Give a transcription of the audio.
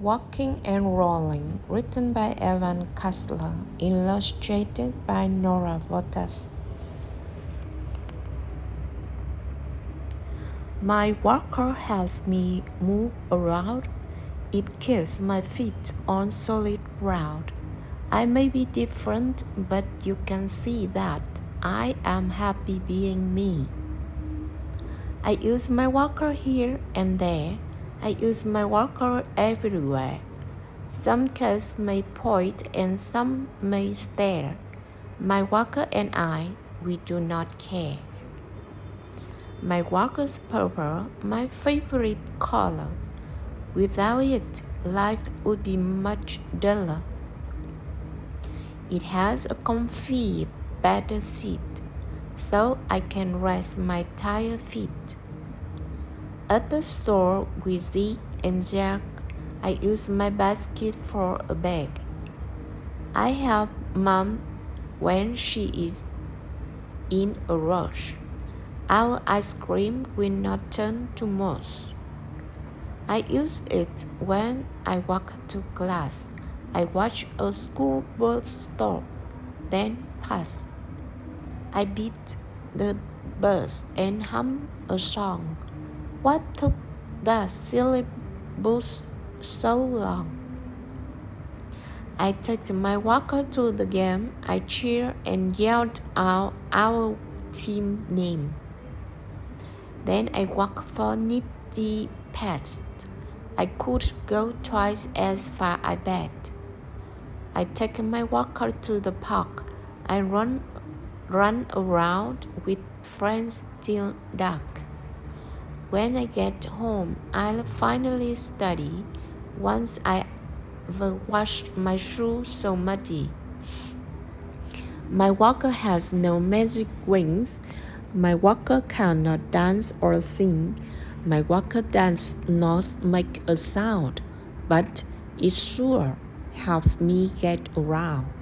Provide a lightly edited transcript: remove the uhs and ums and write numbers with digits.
Walking and Rolling, written by Evan Kessler, illustrated by Nora Votas. My walker helps me move around. It keeps my feet on solid ground. I may be different, but you can see that I am happy being me. I use my walker here and there. I use my walker everywhere. Some kids may point and some may stare. My walker and I, we do not care. My walker's purple, my favorite color. Without it, life would be much duller. It has a comfy, better seat, so I can rest my tired feet. At the store with Zeke and Jack, I use my basket for a bag. I help Mom when she is in a rush. Our ice cream will not turn to mush. I use it when I walk to class. I watch a school bus stop, then pass. I beat the bus and hum a song. What took that silly bus so long? I take my walker to the game. I cheer and yelled out our team name. Then I walk for nifty past. I could go twice as far, I bet. I take my walker to the park. I run around with friends till dark. When I get home, I'll finally study once I've washed my shoes so muddy. My walker has no magic wings. My walker cannot dance or sing. My walker does not make a sound, but it sure helps me get around.